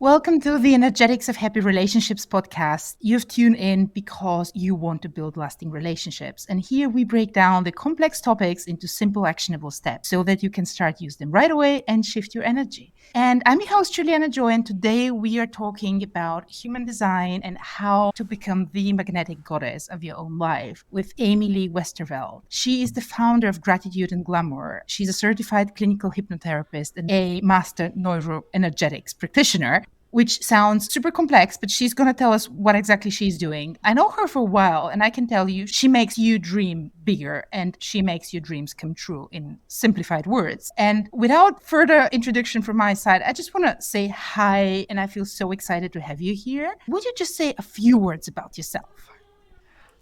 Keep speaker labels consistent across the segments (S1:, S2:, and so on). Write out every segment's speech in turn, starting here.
S1: Welcome to the Energetics of Happy Relationships podcast. You've tuned in because you want to build lasting relationships. And here we break down the complex topics into simple, actionable steps so that you can start use them right away and shift your energy. And I'm your host, Juliana Joy, and today we are talking about human design and how to become the magnetic goddess of your own life with AmyLee Westervelt. She is the founder of Gratitude and Glamour. She's a certified clinical hypnotherapist and a master neuroenergetics practitioner, which sounds super complex, but she's going to tell us what exactly she's doing. I know her for a while, and I can tell you she makes you dream bigger and she makes your dreams come true in simplified words. And without further introduction from my side, I just want to say hi, and I feel so excited to have you here. Would you just say a few words about yourself?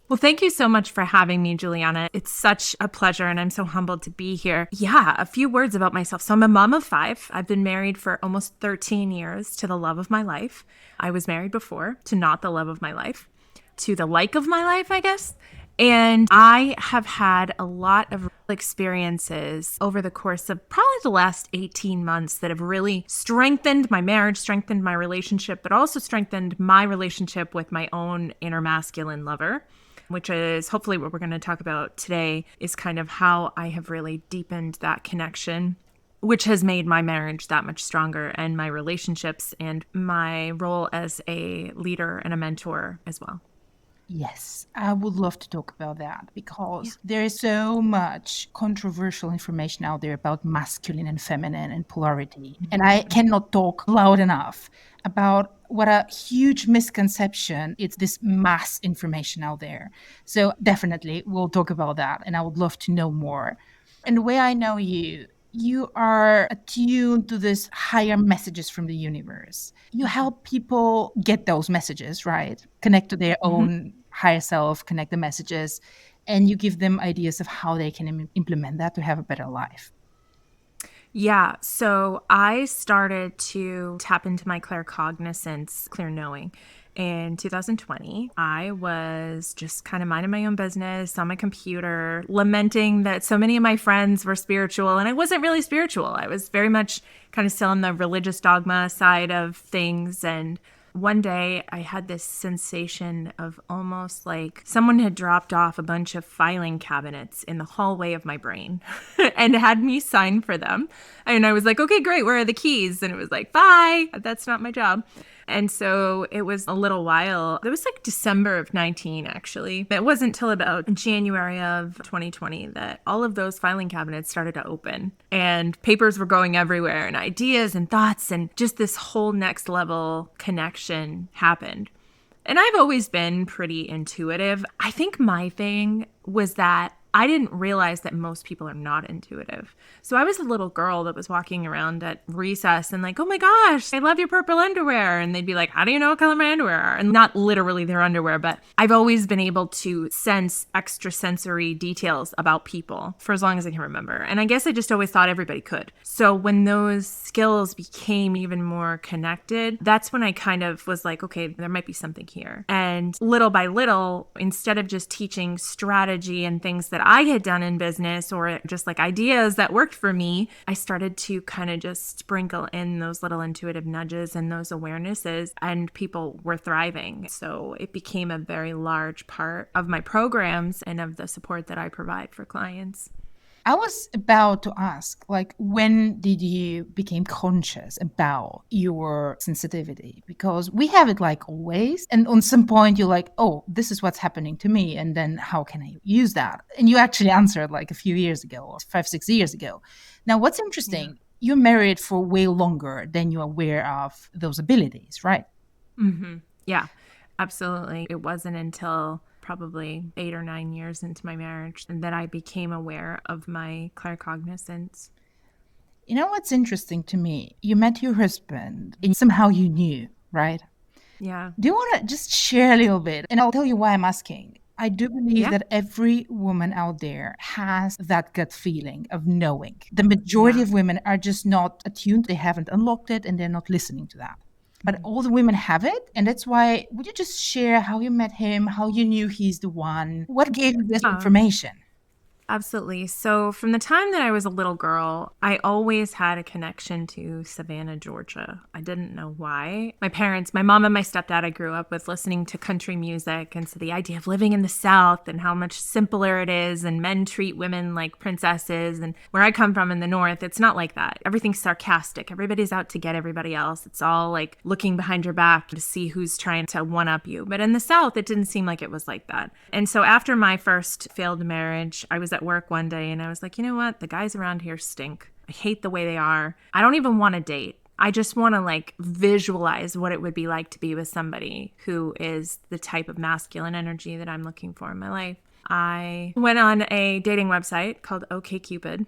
S2: Well, thank you so much for having me, Juliana. It's such a pleasure, and I'm so humbled to be here. Yeah, a few words about myself. So I'm a mom of 5. I've been married for almost 13 years to the love of my life. I was married before to not the love of my life, to the like of my life, I guess. And I have had a lot of experiences over the course of probably the last 18 months that have really strengthened my marriage, strengthened my relationship, but also strengthened my relationship with my own inner masculine lover, which is hopefully what we're going to talk about today, is kind of how I have really deepened that connection, which has made my marriage that much stronger and my relationships and my role as a leader and a mentor as well.
S1: Yes, I would love to talk about that because there is so much controversial information out there about masculine and feminine and polarity. And I cannot talk loud enough about what a huge misconception. It's this mass information out there. So definitely we'll talk about that. And I would love to know more. And the way I know you, you are attuned to these higher messages from the universe. You help people get those messages, right? Connect to their own higher self, connect the messages, and you give them ideas of how they can implement that to have a better life.
S2: Yeah, so I started to tap into my claircognizance, clear knowing. In 2020, I was just kind of minding my own business on my computer, lamenting that so many of my friends were spiritual and I wasn't really spiritual. I was very much kind of still on the religious dogma side of things. And one day I had this sensation of almost like someone had dropped off a bunch of filing cabinets in the hallway of my brain and had me sign for them. And I was like, okay, great. Where are the keys? And it was like, bye. That's not my job. And so it was a little while. It was like December of 19, actually. It wasn't until about January of 2020 that all of those filing cabinets started to open and papers were going everywhere and ideas and thoughts and just this whole next level connection happened. And I've always been pretty intuitive. I think my thing was that I didn't realize that most people are not intuitive. So I was a little girl that was walking around at recess and like, oh my gosh, I love your purple underwear. And they'd be like, how do you know what color my underwear are? And not literally their underwear, but I've always been able to sense extrasensory details about people for as long as I can remember. And I guess I just always thought everybody could. So when those skills became even more connected, that's when I kind of was like, okay, there might be something here. And little by little, instead of just teaching strategy and things that I had done in business or just like ideas that worked for me, I started to kind of just sprinkle in those little intuitive nudges and those awarenesses, and people were thriving. So it became a very large part of my programs and of the support that I provide for clients.
S1: I was about to ask, like, when did you become conscious about your sensitivity? Because we have it like always. And on some point, you're like, oh, this is what's happening to me. And then how can I use that? And you actually answered like a few years ago, or 5-6 years ago. Now, what's interesting, you're married for way longer than you're aware of those abilities, right?
S2: Mm-hmm. Yeah, absolutely. It wasn't until probably 8 or 9 years into my marriage and that I became aware of my claircognizance.
S1: You know what's interesting to me? You met your husband and somehow you knew, right?
S2: Yeah.
S1: Do you want to just share a little bit? And I'll tell you why I'm asking. I do believe that every woman out there has that gut feeling of knowing. The majority of women are just not attuned. They haven't unlocked it and they're not listening to that. But all the women have it. And that's why, would you just share how you met him, how you knew he's the one? What gave you this information?
S2: Absolutely. So from the time that I was a little girl, I always had a connection to Savannah, Georgia. I didn't know why. My parents, my mom and my stepdad, I grew up with listening to country music. And so the idea of living in the South and how much simpler it is and men treat women like princesses. And where I come from in the North, it's not like that. Everything's sarcastic. Everybody's out to get everybody else. It's all like looking behind your back to see who's trying to one up you. But in the South, it didn't seem like it was like that. And so after my first failed marriage, I was at work one day and I was like, you know what? The guys around here stink. I hate the way they are. I don't even want to date. I just want to like visualize what it would be like to be with somebody who is the type of masculine energy that I'm looking for in my life. I went on a dating website called OkCupid.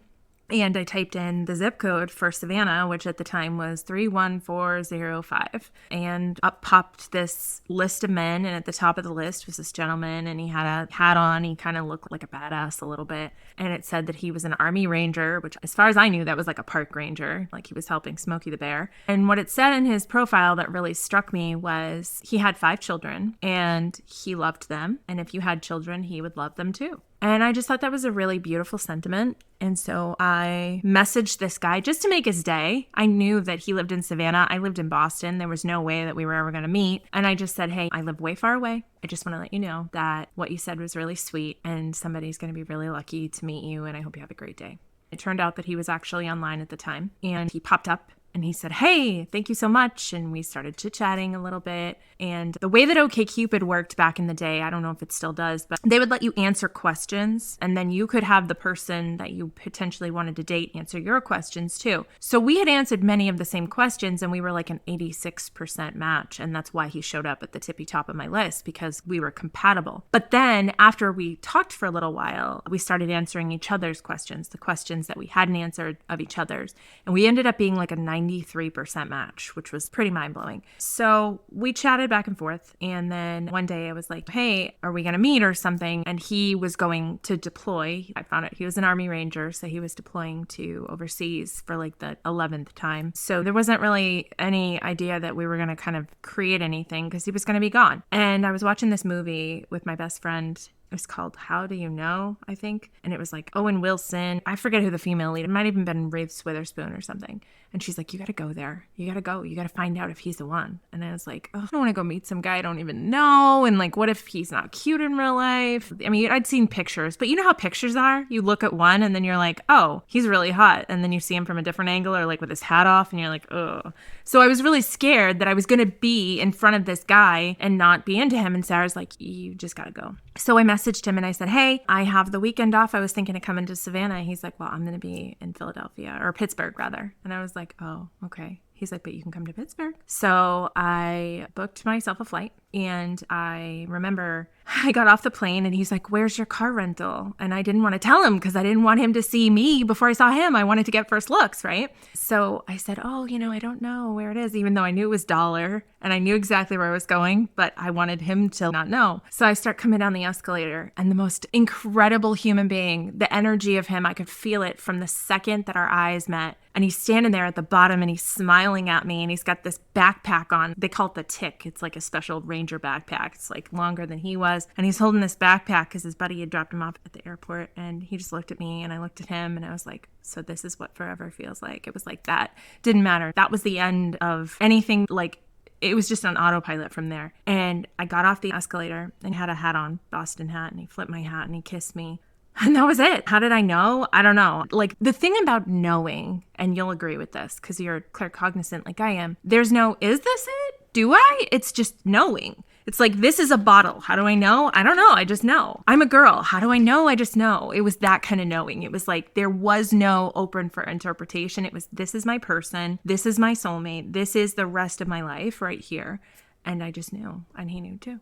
S2: And I typed in the zip code for Savannah, which at the time was 31405. And up popped this list of men. And at the top of the list was this gentleman. And he had a hat on. He kind of looked like a badass a little bit. And it said that he was an Army Ranger, which as far as I knew, that was like a park ranger. Like he was helping Smokey the Bear. And what it said in his profile that really struck me was he had 5 children and he loved them. And if you had children, he would love them too. And I just thought that was a really beautiful sentiment. And so I messaged this guy just to make his day. I knew that he lived in Savannah. I lived in Boston. There was no way that we were ever going to meet. And I just said, hey, I live way far away. I just want to let you know that what you said was really sweet and somebody's going to be really lucky to meet you. And I hope you have a great day. It turned out that he was actually online at the time and he popped up. And he said, hey, thank you so much. And we started chit-chatting a little bit. And the way that OkCupid worked back in the day, I don't know if it still does, but they would let you answer questions. And then you could have the person that you potentially wanted to date answer your questions too. So we had answered many of the same questions and we were like an 86% match. And that's why he showed up at the tippy top of my list, because we were compatible. But then after we talked for a little while, we started answering each other's questions, the questions that we hadn't answered of each other's. And we ended up being like a 93% match, which was pretty mind-blowing. So we chatted back and forth. And then one day I was like, hey, are we going to meet or something? And he was going to deploy. I found out he was an Army Ranger. So he was deploying to overseas for like the 11th time. So there wasn't really any idea that we were going to kind of create anything because he was going to be gone. And I was watching this movie with my best friend. It was called How Do You Know, I think. And it was like Owen Wilson. I forget who the female lead. It might have even been Reese Witherspoon or something. And she's like, you got to go there. You got to go. You got to find out if he's the one. And I was like, oh, I don't want to go meet some guy I don't even know. And like, what if he's not cute in real life? I mean, I'd seen pictures, but you know how pictures are? You look at one and then you're like, oh, he's really hot. And then you see him from a different angle or like with his hat off and you're like, oh. So I was really scared that I was going to be in front of this guy and not be into him. And Sarah's like, you just got to go. So I messaged him and I said, hey, I have the weekend off. I was thinking of coming to Savannah. He's like, well, I'm going to be in Philadelphia or Pittsburgh rather. And I was like, oh, okay. He's like, but you can come to Pittsburgh. So I booked myself a flight and I remember I got off the plane and he's like, where's your car rental? And I didn't want to tell him because I didn't want him to see me before I saw him. I wanted to get first looks, right? So I said, oh, I don't know where it is, even though I knew it was Dollar and I knew exactly where I was going, but I wanted him to not know. So I start coming down the escalator and the most incredible human being, the energy of him, I could feel it from the second that our eyes met. And he's standing there at the bottom and he's smiling at me and he's got this backpack on. They call it the Tick. It's like a special ranger backpack. It's like longer than he was. And he's holding this backpack because his buddy had dropped him off at the airport. And he just looked at me and I looked at him and I was like, so this is what forever feels like. It was like that. Didn't matter. That was the end of anything. Like it was just on autopilot from there. And I got off the escalator and had a hat on, Boston hat. And he flipped my hat and he kissed me. And that was it. How did I know? I don't know. Like the thing about knowing, and you'll agree with this because you're claircognizant like I am, there's no, is this it? Do I? It's just knowing. It's like, this is a bottle. How do I know? I don't know. I just know. I'm a girl. How do I know? I just know. It was that kind of knowing. It was like, there was no open for interpretation. It was, this is my person. This is my soulmate. This is the rest of my life right here. And I just knew. And he knew too.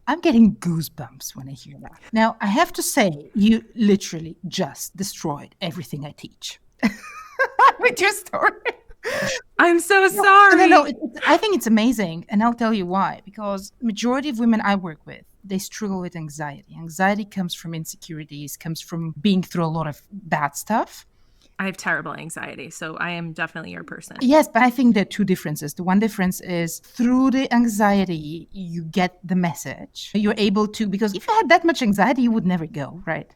S1: I'm getting goosebumps when I hear that. Now, I have to say, you literally just destroyed everything I teach with your story.
S2: I'm so sorry.
S1: No, I think it's amazing. And I'll tell you why. Because majority of women I work with, they struggle with anxiety. Anxiety comes from insecurities, comes from being through a lot of bad stuff.
S2: I have terrible anxiety, so I am definitely your person.
S1: Yes, but I think there are two differences. The one difference is through the anxiety, you get the message. You're able to, because if you had that much anxiety, you would never go, right?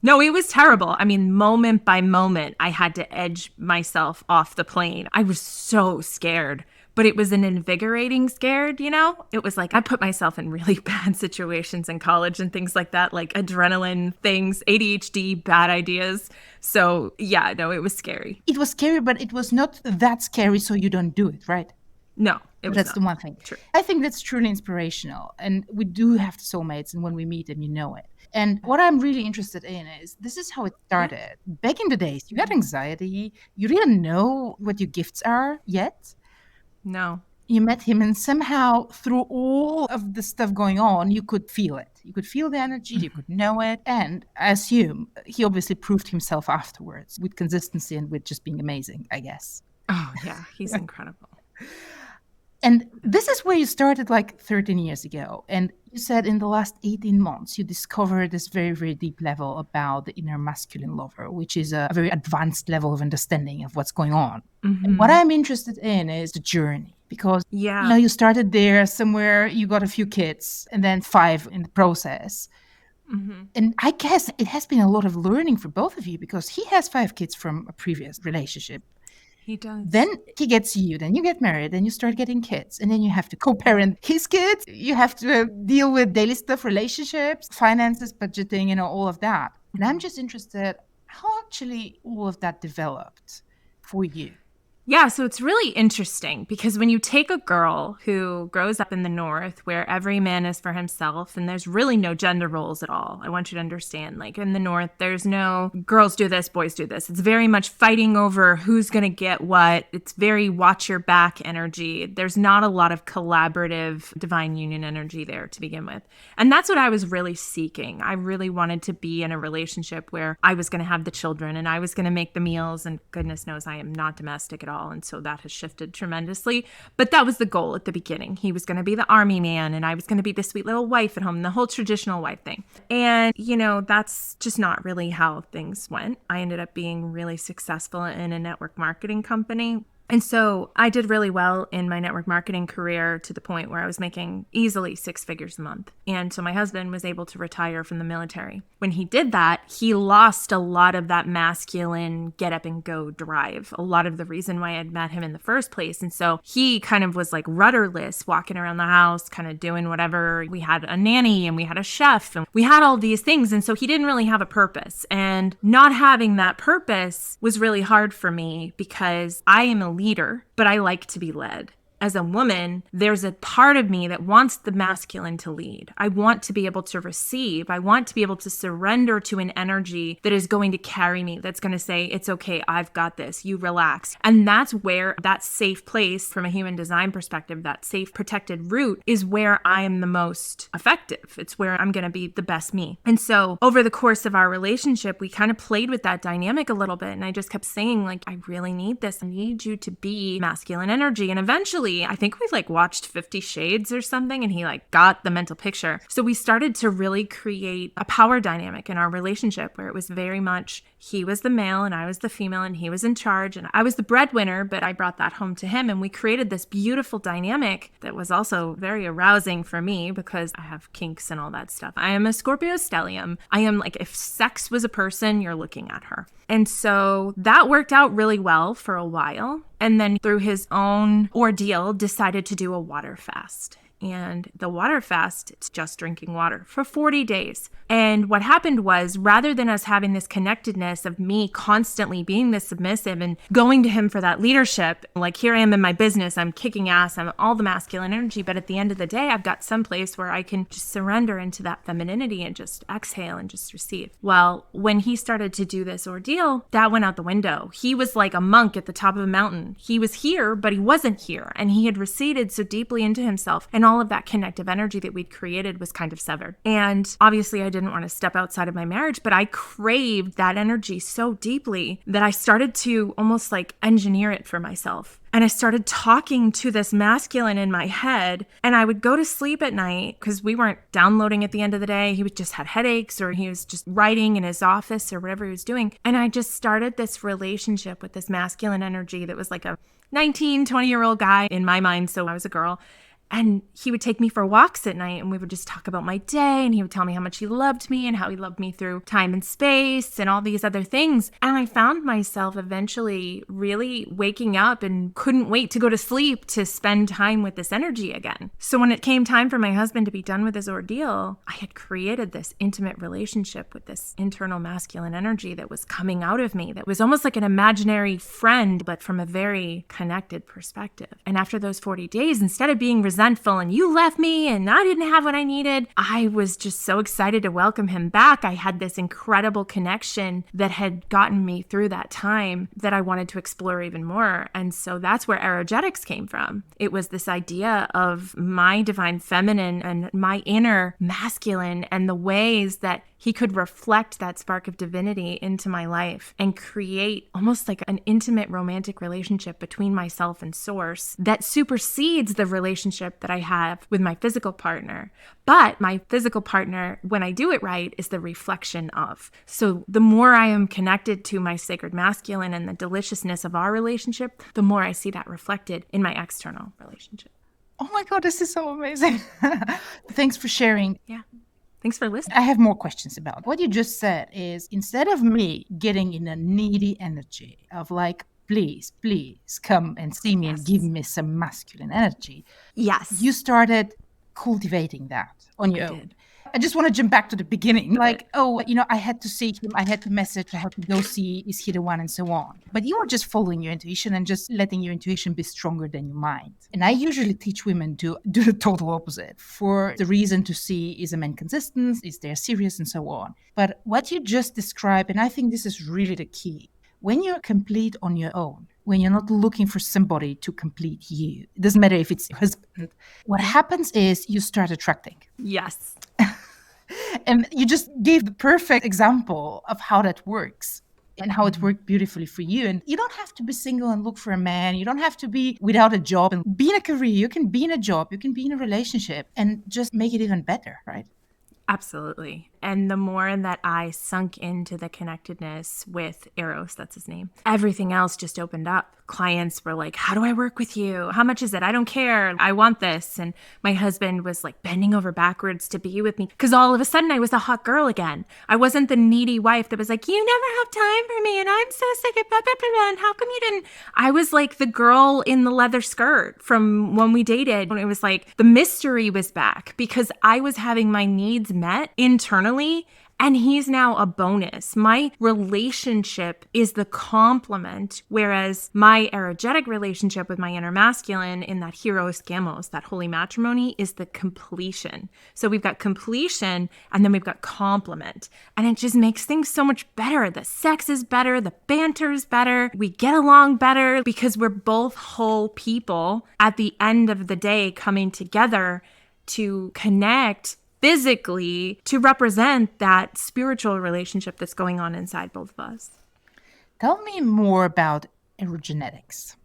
S2: No, it was terrible. I mean, moment by moment, I had to edge myself off the plane. I was so scared, but it was an invigorating scared, you know? It was like I put myself in really bad situations in college and things like that, like adrenaline things, ADHD, bad ideas. So, yeah, no, it was scary.
S1: It was scary, but it was not that scary, so you don't do it, right?
S2: No, it was
S1: That's
S2: not.
S1: the one thing.
S2: True.
S1: I think that's truly inspirational. And we do have soulmates, and when we meet them, you know it. And what I'm really interested in is this is how it started. Back in the days, you had anxiety. You didn't know what your gifts are yet.
S2: No.
S1: You met him, and somehow through all of the stuff going on, you could feel it. You could feel the energy, you could know it. And I assume he obviously proved himself afterwards with consistency and with just being amazing, I guess.
S2: Oh, yeah, he's incredible.
S1: And this is where you started like 13 years ago. And you said in the last 18 months, you discovered this very, very deep level about the inner masculine lover, which is a very advanced level of understanding of what's going on. And what I'm interested in is the journey, because you started there somewhere, you got a few kids and then 5 in the process. And I guess it has been a lot of learning for both of you, because he has 5 kids from a previous relationship.
S2: He does.
S1: Then he gets you, then you get married, then you start getting kids, and then you have to co-parent his kids. You have to deal with daily stuff, relationships, finances, budgeting, all of that. And I'm just interested how actually all of that developed for you.
S2: Yeah, so it's really interesting because when you take a girl who grows up in the North where every man is for himself and there's really no gender roles at all. I want you to understand, like in the North, there's no girls do this, boys do this. It's very much fighting over who's going to get what. It's very watch your back energy. There's not a lot of collaborative divine union energy there to begin with. And that's what I was really seeking. I really wanted to be in a relationship where I was going to have the children and I was going to make the meals, and goodness knows I am not domestic at all. And so that has shifted tremendously. But that was the goal at the beginning. He was going to be the army man and I was going to be the sweet little wife at home, the whole traditional wife thing. And, that's just not really how things went. I ended up being really successful in a network marketing company. And so I did really well in my network marketing career to the point where I was making easily 6 figures a month. And so my husband was able to retire from the military. When he did that, he lost a lot of that masculine get up and go drive, a lot of the reason why I'd met him in the first place. And so he kind of was like rudderless, walking around the house, kind of doing whatever. We had a nanny and we had a chef and we had all these things. And so he didn't really have a purpose. And not having that purpose was really hard for me because I am a leader, but I like to be led. As a woman, there's a part of me that wants the masculine to lead. I want to be able to receive. I want to be able to surrender to an energy that is going to carry me, that's going to say, it's okay, I've got this, you relax. And that's where that safe place from a human design perspective, that safe protected root is where I am the most effective. It's where I'm going to be the best me. And so over the course of our relationship, we kind of played with that dynamic a little bit. And I just kept saying, like, I really need this. I need you to be masculine energy. And eventually, I think we watched 50 Shades or something and he got the mental picture. So we started to really create a power dynamic in our relationship where it was very much he was the male and I was the female and he was in charge and I was the breadwinner, but I brought that home to him and we created this beautiful dynamic that was also very arousing for me because I have kinks and all that stuff. I am a Scorpio stellium. I am if sex was a person, you're looking at her. And so that worked out really well for a while. And then through his own ordeal, decided to do a water fast. And the water fast, it's just drinking water for 40 days. And what happened was, rather than us having this connectedness of me constantly being this submissive and going to him for that leadership, here I am in my business, I'm kicking ass, I'm all the masculine energy, but at the end of the day, I've got some place where I can just surrender into that femininity and just exhale and just receive. Well, when he started to do this ordeal, that went out the window. He was like a monk at the top of a mountain. He was here, but he wasn't here. And he had receded so deeply into himself. And all of that connective energy that we'd created was kind of severed. And obviously I didn't want to step outside of my marriage, but I craved that energy so deeply that I started to almost engineer it for myself. And I started talking to this masculine in my head, and I would go to sleep at night because we weren't downloading at the end of the day. He just had headaches or he was just writing in his office or whatever he was doing. And I just started this relationship with this masculine energy that was like a 19, 20-year-old guy in my mind. So I was a girl. And he would take me for walks at night and we would just talk about my day, and he would tell me how much he loved me and how he loved me through time and space and all these other things. And I found myself eventually really waking up and couldn't wait to go to sleep to spend time with this energy again. So when it came time for my husband to be done with his ordeal, I had created this intimate relationship with this internal masculine energy that was coming out of me, that was almost like an imaginary friend, but from a very connected perspective. And after those 40 days, instead of being resentful and you left me and I didn't have what I needed, I was just so excited to welcome him back. I had this incredible connection that had gotten me through that time that I wanted to explore even more. And so that's where Erogetics came from. It was this idea of my divine feminine and my inner masculine and the ways that he could reflect that spark of divinity into my life and create almost like an intimate romantic relationship between myself and source that supersedes the relationship that I have with my physical partner. But my physical partner, when I do it right, is the reflection of. So the more I am connected to my sacred masculine and the deliciousness of our relationship, the more I see that reflected in my external relationship.
S1: Oh my God, this is so amazing. Thanks for sharing.
S2: Yeah. Thanks for listening.
S1: I have more questions about what you just said. Is instead of me getting in a needy energy of like, please come and see me and give me some masculine energy.
S2: Yes.
S1: You started cultivating that on your own.
S2: Did.
S1: I just want to jump back to the beginning. Like, I had to see him, I had to message, I had to go see, is he the one, and so on. But you are just following your intuition and just letting your intuition be stronger than your mind. And I usually teach women to do the total opposite. For the reason to see, is a man consistent, is there serious, and so on. But what you just described, and I think this is really the key, when you're complete on your own, when you're not looking for somebody to complete you, it doesn't matter if it's your husband, what happens is you start attracting.
S2: Yes.
S1: And you just gave the perfect example of how that works and how it worked beautifully for you. And you don't have to be single and look for a man. You don't have to be without a job and be in a career. You can be in a job. You can be in a relationship and just make it even better, right?
S2: Absolutely. And the more that I sunk into the connectedness with Eros, that's his name, everything else just opened up. Clients were like, how do I work with you? How much is it? I don't care. I want this. And my husband was like bending over backwards to be with me because all of a sudden I was a hot girl again. I wasn't the needy wife that was like, you never have time for me. And I'm so sick of blah, blah, blah, blah. And how come you didn't? I was like the girl in the leather skirt from when we dated. When it was like the mystery was back because I was having my needs met internally. And he's now a bonus. My relationship is the complement, whereas my erogetic relationship with my inner masculine in that Eros Gamos, that holy matrimony, is the completion. So we've got completion and then we've got complement. And it just makes things so much better. The sex is better. The banter is better. We get along better because we're both whole people at the end of the day coming together to connect physically to represent that spiritual relationship that's going on inside both of us.
S1: Tell me more about erogenetics.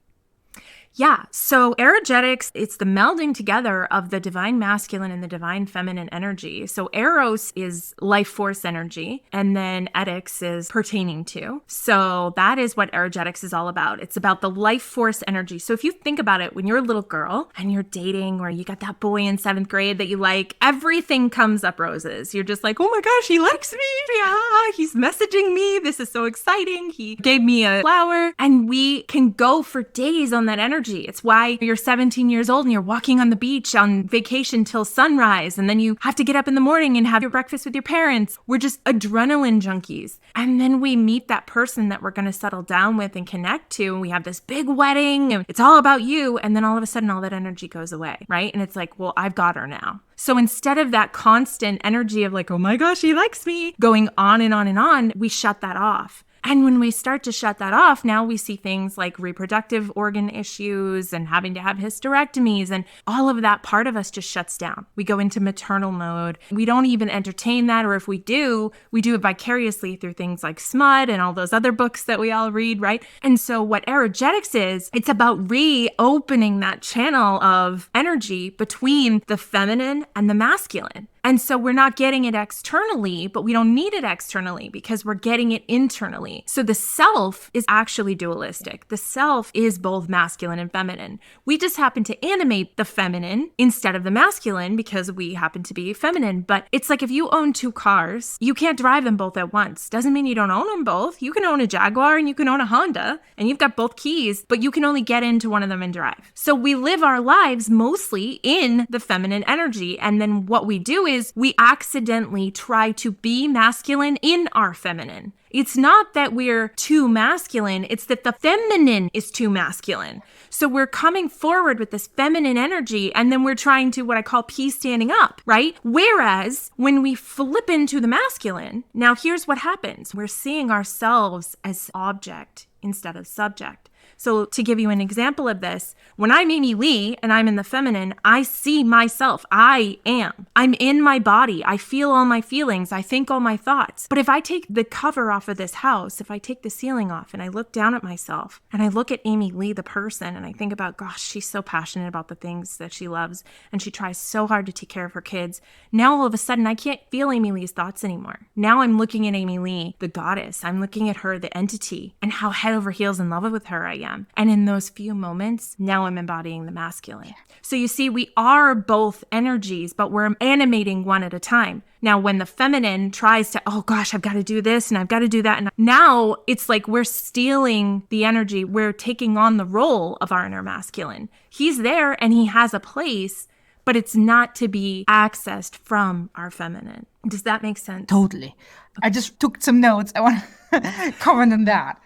S2: Yeah. So erogetics, it's the melding together of the divine masculine and the divine feminine energy. So Eros is life force energy, and then etics is pertaining to. So that is what erogetics is all about. It's about the life force energy. So if you think about it, when you're a little girl and you're dating or you got that boy in 7th grade that you like, everything comes up roses. You're just like, oh my gosh, he likes me. Yeah, he's messaging me. This is so exciting. He gave me a flower. And we can go for days on that energy. It's why you're 17 years old and you're walking on the beach on vacation till sunrise. And then you have to get up in the morning and have your breakfast with your parents. We're just adrenaline junkies. And then we meet that person that we're going to settle down with and connect to. And we have this big wedding and it's all about you. And then all of a sudden, all that energy goes away, right? And it's like, well, I've got her now. So instead of that constant energy of like, oh my gosh, he likes me, going on and on and on, we shut that off. And when we start to shut that off, now we see things like reproductive organ issues and having to have hysterectomies, and all of that part of us just shuts down. We go into maternal mode. We don't even entertain that, or if we do it vicariously through things like smut and all those other books that we all read, right? And so what erogetics is, it's about reopening that channel of energy between the feminine and the masculine. And so we're not getting it externally, but we don't need it externally because we're getting it internally. So the self is actually dualistic. The self is both masculine and feminine. We just happen to animate the feminine instead of the masculine because we happen to be feminine. But it's like if you own two cars, you can't drive them both at once. Doesn't mean you don't own them both. You can own a Jaguar and you can own a Honda and you've got both keys, but you can only get into one of them and drive. So we live our lives mostly in the feminine energy. And then what we do is we accidentally try to be masculine in our feminine. It's not that we're too masculine, it's that the feminine is too masculine. So we're coming forward with this feminine energy and then we're trying to what I call peace standing up, right? Whereas when we flip into the masculine, now here's what happens. We're seeing ourselves as object instead of subject. So to give you an example of this, when I'm AmyLee and I'm in the feminine, I see myself. I am. I'm in my body. I feel all my feelings. I think all my thoughts. But if I take the cover off of this house, if I take the ceiling off and I look down at myself and I look at AmyLee, the person, and I think about, gosh, she's so passionate about the things that she loves and she tries so hard to take care of her kids. Now all of a sudden, I can't feel AmyLee's thoughts anymore. Now I'm looking at AmyLee, the goddess. I'm looking at her, the entity, and how head over heels in love with her I am. And in those few moments, now I'm embodying the masculine. So you see, we are both energies, but we're animating one at a time. Now, when the feminine tries to, oh gosh, I've got to do this and I've got to do that. And now it's like we're stealing the energy. We're taking on the role of our inner masculine. He's there and he has a place, but it's not to be accessed from our feminine. Does that make sense?
S1: Totally. I just took some notes. I want to comment on that.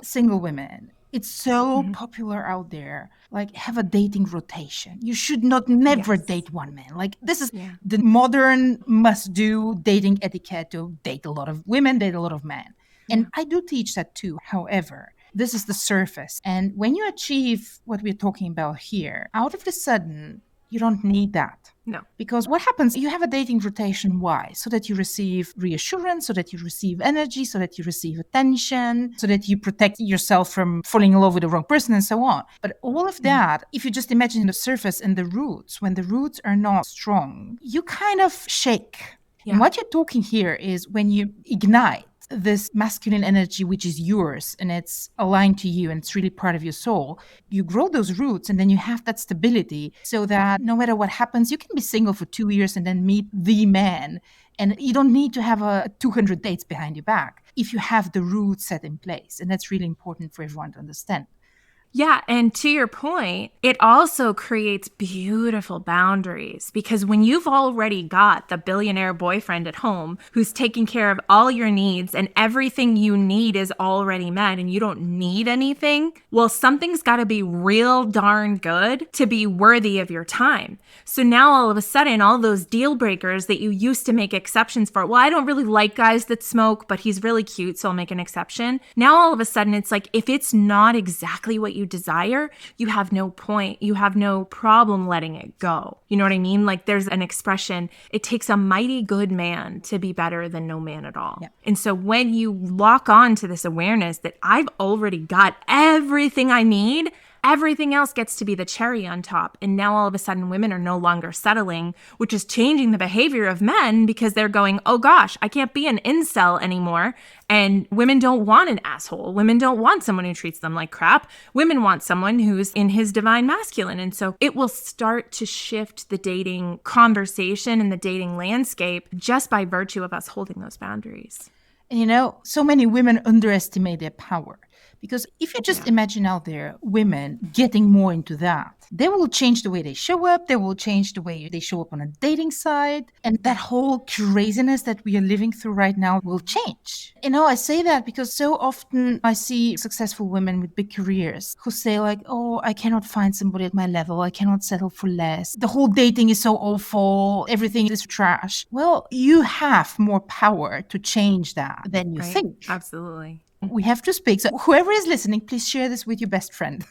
S1: Single women, it's so popular out there, like have a dating rotation. You should never date one man. Like this is the modern must-do dating etiquette to date a lot of women, date a lot of men. And I do teach that too. However, this is the surface. And when you achieve what we're talking about here, out of the sudden, you don't need that.
S2: No.
S1: Because what happens, you have a dating rotation. Why? So that you receive reassurance, so that you receive energy, so that you receive attention, so that you protect yourself from falling in love with the wrong person and so on. But all of that, if you just imagine the surface and the roots, when the roots are not strong, you kind of shake. Yeah. And what you're talking here is when you ignite this masculine energy, which is yours and it's aligned to you and it's really part of your soul, you grow those roots and then you have that stability so that no matter what happens, you can be single for 2 years and then meet the man. And you don't need to have 200 dates behind your back if you have the roots set in place. And that's really important for everyone to understand.
S2: Yeah. And to your point, it also creates beautiful boundaries because when you've already got the billionaire boyfriend at home who's taking care of all your needs and everything you need is already met and you don't need anything, well, something's got to be real darn good to be worthy of your time. So now all of a sudden, all those deal breakers that you used to make exceptions for, well, I don't really like guys that smoke, but he's really cute, so I'll make an exception. Now all of a sudden, it's like, if it's not exactly what you desire, you have no point. You have no problem letting it go. You know what I mean? Like there's an expression, it takes a mighty good man to be better than no man at all. Yeah. And so when you lock on to this awareness that I've already got everything I need, everything else gets to be the cherry on top. And now all of a sudden women are no longer settling, which is changing the behavior of men because they're going, oh gosh, I can't be an incel anymore. And women don't want an asshole. Women don't want someone who treats them like crap. Women want someone who's in his divine masculine. And so it will start to shift the dating conversation and the dating landscape just by virtue of us holding those boundaries.
S1: And so many women underestimate their power. Because if you just imagine out there women getting more into that, they will change the way they show up. They will change the way they show up on a dating site. And that whole craziness that we are living through right now will change. I say that because so often I see successful women with big careers who say like, oh, I cannot find somebody at my level. I cannot settle for less. The whole dating is so awful. Everything is trash. Well, you have more power to change that than you think.
S2: Absolutely.
S1: We have to speak. So whoever is listening, please share this with your best friend.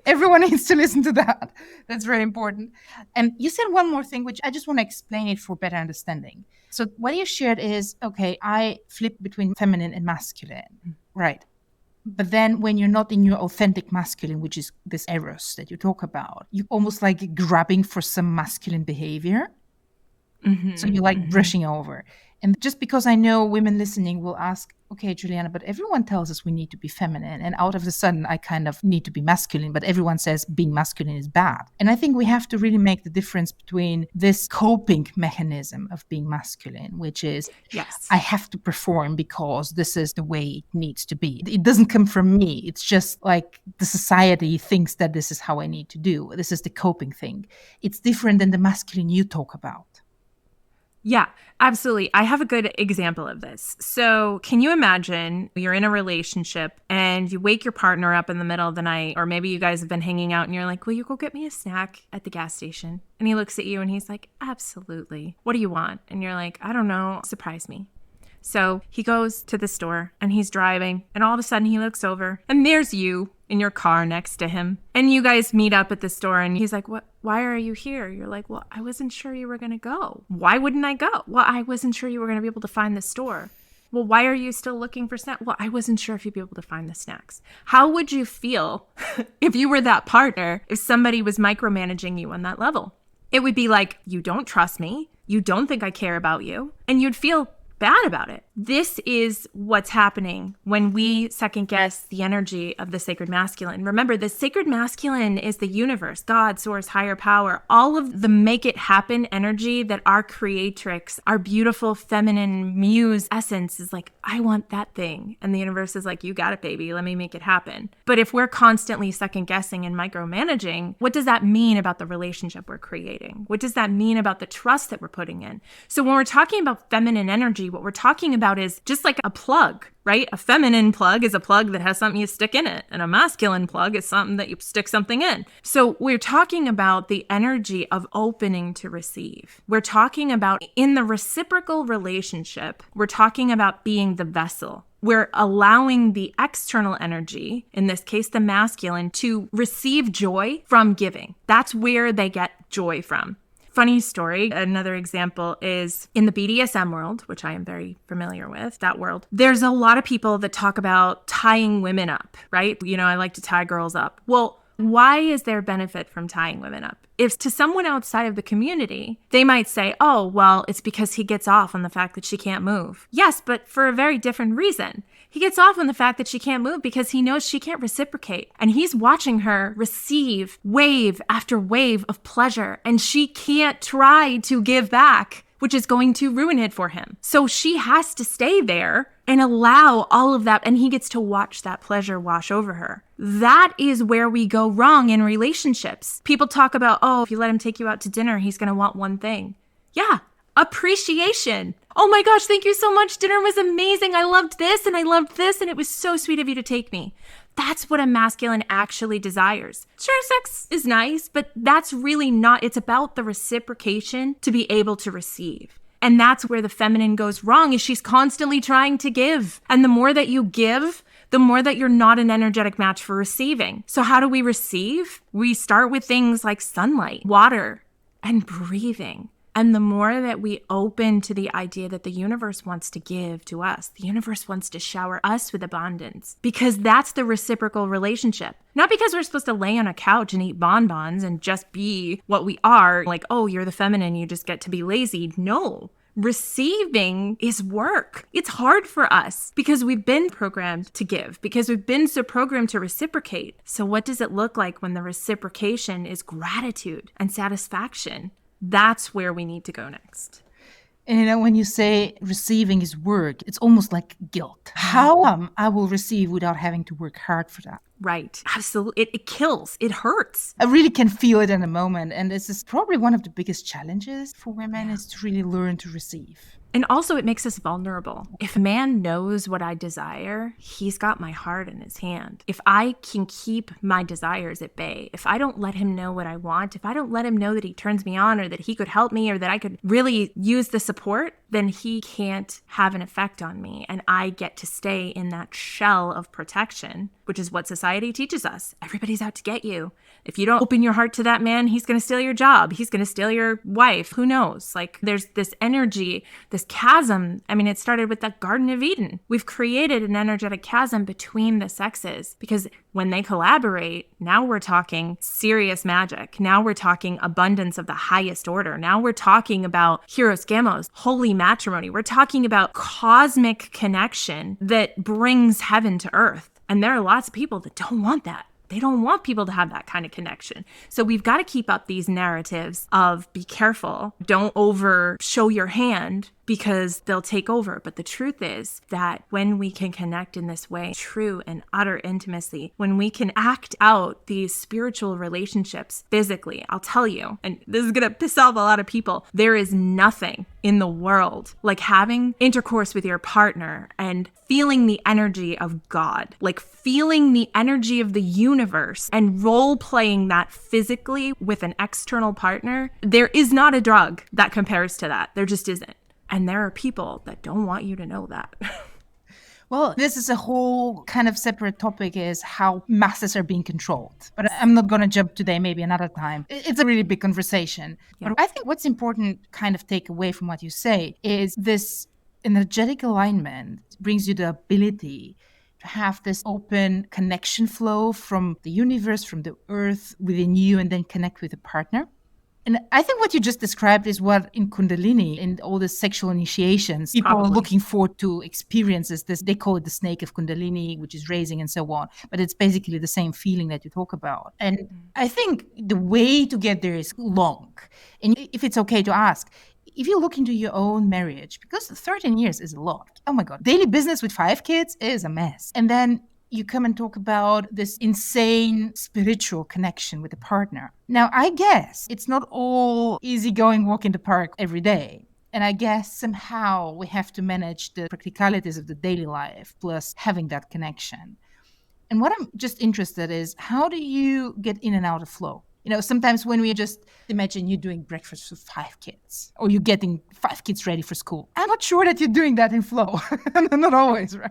S1: Everyone needs to listen to that. That's very important. And you said one more thing, which I just want to explain it for better understanding. So what you shared is, okay, I flip between feminine and masculine, right? But then when you're not in your authentic masculine, which is this Eros that you talk about, you're almost like grabbing for some masculine behavior. So you're like brushing over. And just because I know women listening will ask, okay, Juliana, but everyone tells us we need to be feminine. And out of the sudden, I kind of need to be masculine, but everyone says being masculine is bad. And I think we have to really make the difference between this coping mechanism of being masculine, which is,
S2: Yes,
S1: I have to perform because this is the way it needs to be. It doesn't come from me. It's just like the society thinks that this is how I need to do. This is the coping thing. It's different than the masculine you talk about.
S2: Yeah, absolutely. I have a good example of this. So, can you imagine you're in a relationship and you wake your partner up in the middle of the night, or maybe you guys have been hanging out and you're like, will you go get me a snack at the gas station? And he looks at you and he's like, absolutely. What do you want? And you're like, I don't know. Surprise me. So he goes to the store and he's driving, and all of a sudden he looks over and there's you in your car next to him. And you guys meet up at the store and he's like, "What? Why are you here?" You're like, "Well, I wasn't sure you were going to go." "Why wouldn't I go?" "Well, I wasn't sure you were going to be able to find the store." "Well, why are you still looking for snacks?" "Well, I wasn't sure if you'd be able to find the snacks." How would you feel if you were that partner, if somebody was micromanaging you on that level? It would be like, you don't trust me, you don't think I care about you, and you'd feel bad about it. This is what's happening when we second guess the energy of the sacred masculine. Remember, the sacred masculine is the universe, God, source, higher power, all of the make it happen energy that our creatrix, our beautiful feminine muse essence is like, I want that thing. And the universe is like, you got it, baby. Let me make it happen. But if we're constantly second guessing and micromanaging, what does that mean about the relationship we're creating? What does that mean about the trust that we're putting in? So when we're talking about feminine energy, what we're talking about is just like a plug, right? A feminine plug is a plug that has something you stick in it, and a masculine plug is something that you stick something in. So we're talking about the energy of opening to receive. We're talking about in the reciprocal relationship, we're talking about being the vessel. We're allowing the external energy, in this case, the masculine, to receive joy from giving. That's where they get joy from. Funny story, another example is in the BDSM world, which I am very familiar with, that world. There's a lot of people that talk about tying women up, right? You know, I like to tie girls up. Well, why is there benefit from tying women up? If to someone outside of the community, they might say, oh, well, it's because he gets off on the fact that she can't move. Yes, but for a very different reason. He gets off on the fact that she can't move because he knows she can't reciprocate. And he's watching her receive wave after wave of pleasure. And she can't try to give back, which is going to ruin it for him. So she has to stay there and allow all of that. And he gets to watch that pleasure wash over her. That is where we go wrong in relationships. People talk about, oh, if you let him take you out to dinner, he's going to want one thing. Yeah. Appreciation. Oh my gosh, thank you so much. Dinner was amazing. I loved this and I loved this, and it was so sweet of you to take me. That's what a masculine actually desires. Sure, sex is nice, but that's really not, it's about the reciprocation to be able to receive. And that's where the feminine goes wrong, is she's constantly trying to give. And the more that you give, the more that you're not an energetic match for receiving. So how do we receive? We start with things like sunlight, water, and breathing. And the more that we open to the idea that the universe wants to give to us, the universe wants to shower us with abundance, because that's the reciprocal relationship. Not because we're supposed to lay on a couch and eat bonbons and just be what we are, like, oh, you're the feminine, you just get to be lazy. No. Receiving is work. It's hard for us because we've been programmed to give, because we've been so programmed to reciprocate. So what does it look like when the reciprocation is gratitude and satisfaction? That's where we need to go next.
S1: And you know, when you say receiving is work, it's almost like guilt. How I will receive without having to work hard for that?
S2: Right. Absolutely. It kills. It hurts.
S1: I really can feel it in a moment. And this is probably one of the biggest challenges for women, is to really learn to receive.
S2: And also it makes us vulnerable. If a man knows what I desire, he's got my heart in his hand. If I can keep my desires at bay, if I don't let him know what I want, if I don't let him know that he turns me on, or that he could help me, or that I could really use the support, then he can't have an effect on me. And I get to stay in that shell of protection, which is what society teaches us. Everybody's out to get you. If you don't open your heart to that man, he's going to steal your job. He's going to steal your wife. Who knows? Like, there's this energy, this this chasm. I mean, it started with the Garden of Eden. We've created an energetic chasm between the sexes because when they collaborate, now we're talking serious magic. Now we're talking abundance of the highest order. Now we're talking about Heros Gamos, holy matrimony. We're talking about cosmic connection that brings heaven to earth. And there are lots of people that don't want that. They don't want people to have that kind of connection. So we've got to keep up these narratives of be careful, don't over show your hand because they'll take over. But the truth is that when we can connect in this way, true and utter intimacy, when we can act out these spiritual relationships physically, I'll tell you, and this is going to piss off a lot of people, there is nothing in the world like having intercourse with your partner and feeling the energy of God, like feeling the energy of the universe and role playing that physically with an external partner. There is not a drug that compares to that. There just isn't. And there are people that don't want you to know that.
S1: Well, this is a whole kind of separate topic, is how masses are being controlled. But I'm not going to jump today, maybe another time. It's a really big conversation. Yeah. But I think what's important kind of take away from what you say is this energetic alignment brings you the ability to have this open connection flow from the universe, from the earth within you, and then connect with a partner. And I think what you just described is what in Kundalini, in all the sexual initiations, people are looking forward to experiences. They call it the snake of Kundalini, which is raising and so on. But it's basically the same feeling that you talk about. And I think the way to get there is long. And if it's okay to ask, if you look into your own marriage, because 13 years is a lot. Oh my God. Daily business with 5 kids is a mess. And then you come and talk about this insane spiritual connection with a partner. Now, I guess it's not all easygoing walk in the park every day. And I guess somehow we have to manage the practicalities of the daily life plus having that connection. And what I'm just interested is, how do you get in and out of flow? You know, sometimes when we just imagine you doing breakfast with 5 kids or you're getting 5 kids ready for school, I'm not sure that you're doing that in flow. Not always, right?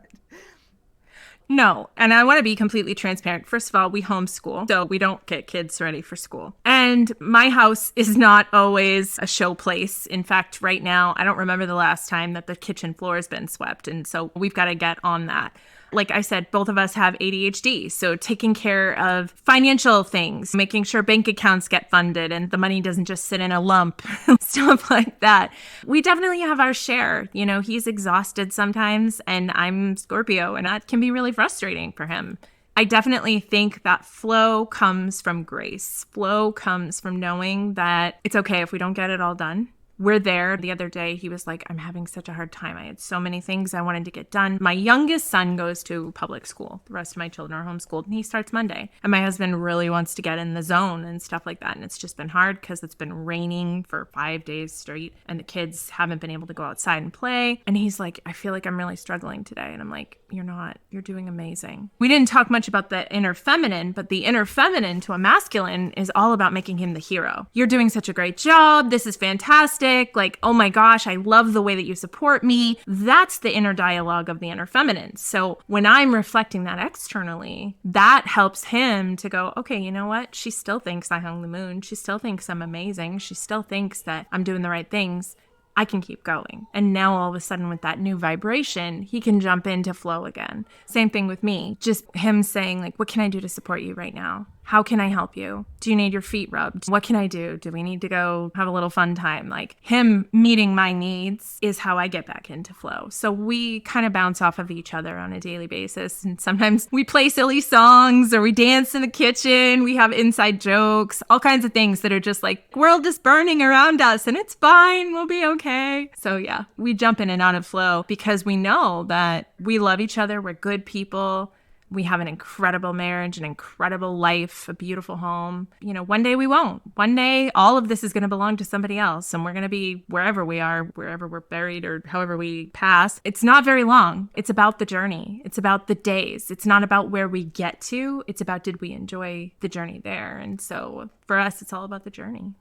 S2: No. And I want to be completely transparent. First of all, we homeschool, so we don't get kids ready for school. And my house is not always a show place. In fact, right now, I don't remember the last time that the kitchen floor has been swept. And so we've got to get on that. Like I said, both of us have ADHD. So taking care of financial things, making sure bank accounts get funded and the money doesn't just sit in a lump, stuff like that. We definitely have our share. You know, he's exhausted sometimes and I'm Scorpio, and that can be really frustrating for him. I definitely think that flow comes from grace. Flow comes from knowing that it's okay if we don't get it all done. We're there. The other day, he was like, I'm having such a hard time. I had so many things I wanted to get done. My youngest son goes to public school. The rest of my children are homeschooled, and he starts Monday. And my husband really wants to get in the zone and stuff like that. And it's just been hard because it's been raining for 5 days straight, and the kids haven't been able to go outside and play. And he's like, I feel like I'm really struggling today. And I'm like, you're not. You're doing amazing. We didn't talk much about the inner feminine, but the inner feminine to a masculine is all about making him the hero. You're doing such a great job. This is fantastic. Like, oh my gosh, I love the way that you support me. That's the inner dialogue of the inner feminine. So when I'm reflecting that externally, that helps him to go, okay, you know what? She still thinks I hung the moon. She still thinks I'm amazing. She still thinks that I'm doing the right things. I can keep going. And now all of a sudden with that new vibration, he can jump into flow again. Same thing with me. Just him saying like, what can I do to support you right now? How can I help you? Do you need your feet rubbed? What can I do? Do we need to go have a little fun time? Like him meeting my needs is how I get back into flow. So we kind of bounce off of each other on a daily basis. And sometimes we play silly songs or we dance in the kitchen. We have inside jokes, all kinds of things that are just like, world is burning around us and it's fine. We'll be okay. So yeah, we jump in and out of flow because we know that we love each other. We're good people. We have an incredible marriage, an incredible life, a beautiful home. You know, one day we won't. One day, all of this is going to belong to somebody else. And we're going to be wherever we are, wherever we're buried or however we pass. It's not very long. It's about the journey. It's about the days. It's not about where we get to. It's about, did we enjoy the journey there? And so for us, it's all about the journey.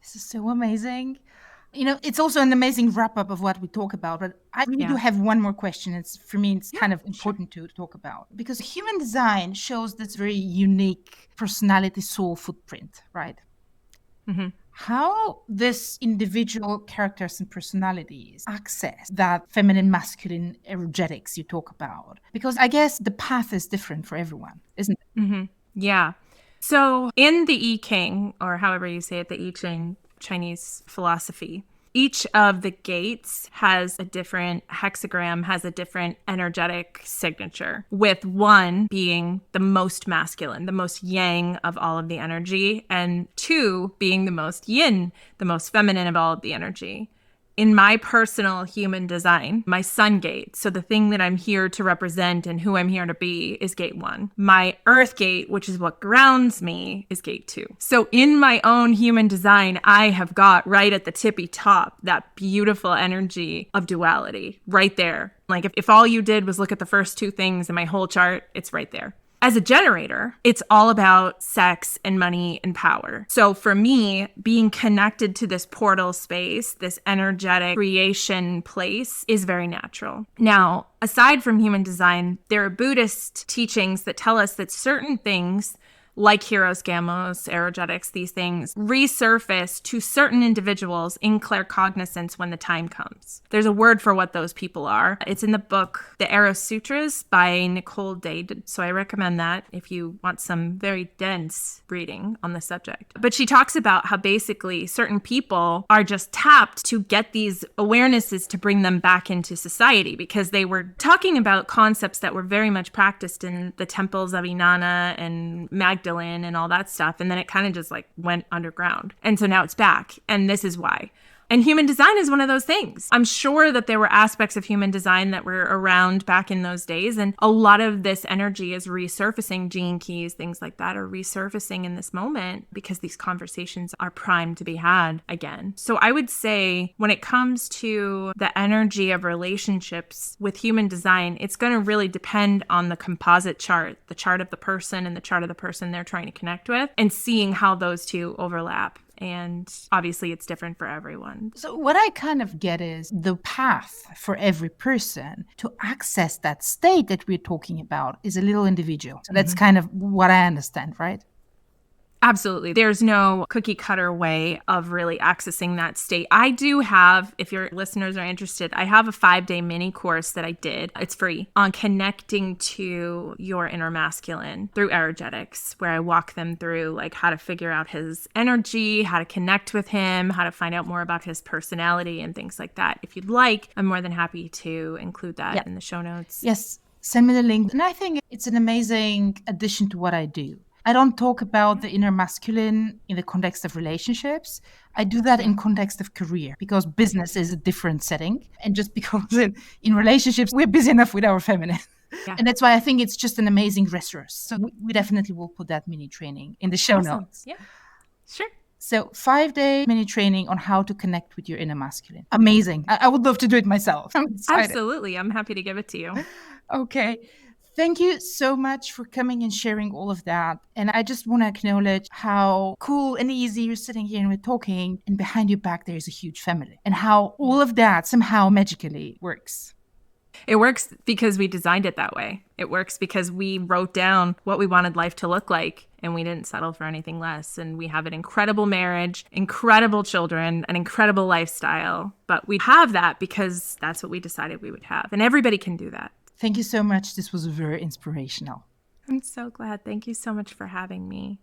S1: This is so amazing. You know, it's also an amazing wrap up of what we talk about, but I really do have one more question. It's kind of important to talk about, because human design shows this very unique personality soul footprint, right? How this individual characters and personalities access that feminine, masculine erogetics you talk about? Because I guess the path is different for everyone, isn't it?
S2: Yeah. So in the I Ching, or however you say it, the I Ching Chinese philosophy, each of the gates has a different hexagram, has a different energetic signature, with one being the most masculine, the most yang of all of the energy, and two being the most yin, the most feminine of all of the energy. In my personal human design, my sun gate, so the thing that I'm here to represent and who I'm here to be, is gate 1. My earth gate, which is what grounds me, is gate 2. So in my own human design, I have got right at the tippy top that beautiful energy of duality right there. Like if all you did was look at the first 2 things in my whole chart, it's right there. As a generator, it's all about sex and money and power. So for me, being connected to this portal space, this energetic creation place, is very natural. Now, aside from human design, there are Buddhist teachings that tell us that certain things, like Eros, Erogetics, these things resurface to certain individuals in claircognizance when the time comes. There's a word for what those people are. It's in the book, The Eros Sutras by Nicole Day. So I recommend that if you want some very dense reading on the subject. But she talks about how basically certain people are just tapped to get these awarenesses to bring them back into society, because they were talking about concepts that were very much practiced in the temples of Inanna and Magdalene and all that stuff. And then it kind of just like went underground. And so now it's back. And this is why. And human design is one of those things. I'm sure that there were aspects of human design that were around back in those days. And a lot of this energy is resurfacing. Gene keys, things like that are resurfacing in this moment because these conversations are primed to be had again. So I would say when it comes to the energy of relationships with human design, it's going to really depend on the composite chart, the chart of the person and the chart of the person they're trying to connect with, and seeing how those two overlap. And obviously it's different for everyone.
S1: So what I kind of get is the path for every person to access that state that we're talking about is a little individual. So that's kind of what I understand, right?
S2: Absolutely. There's no cookie cutter way of really accessing that state. I do have, if your listeners are interested, I have a 5-day mini course that I did. It's free, on connecting to your inner masculine through Erogetics, where I walk them through like how to figure out his energy, how to connect with him, how to find out more about his personality and things like that. If you'd like, I'm more than happy to include that in the show notes.
S1: Yes, send me the link. And I think it's an amazing addition to what I do. I don't talk about the inner masculine in the context of relationships. I do that in context of career, because business is a different setting. And just because in relationships, we're busy enough with our feminine. Yeah. And that's why I think it's just an amazing resource. So we definitely will put that mini training in the show notes.
S2: Yeah, sure.
S1: So 5-day mini training on how to connect with your inner masculine. Amazing. I would love to do it myself.
S2: Absolutely. I'm happy to give it to you.
S1: Okay. Thank you so much for coming and sharing all of that. And I just want to acknowledge how cool and easy you're sitting here and we're talking, and behind your back, there's a huge family, and how all of that somehow magically works.
S2: It works because we designed it that way. It works because we wrote down what we wanted life to look like, and we didn't settle for anything less. And we have an incredible marriage, incredible children, an incredible lifestyle. But we have that because that's what we decided we would have. And everybody can do that.
S1: Thank you so much. This was very inspirational.
S2: I'm so glad. Thank you so much for having me.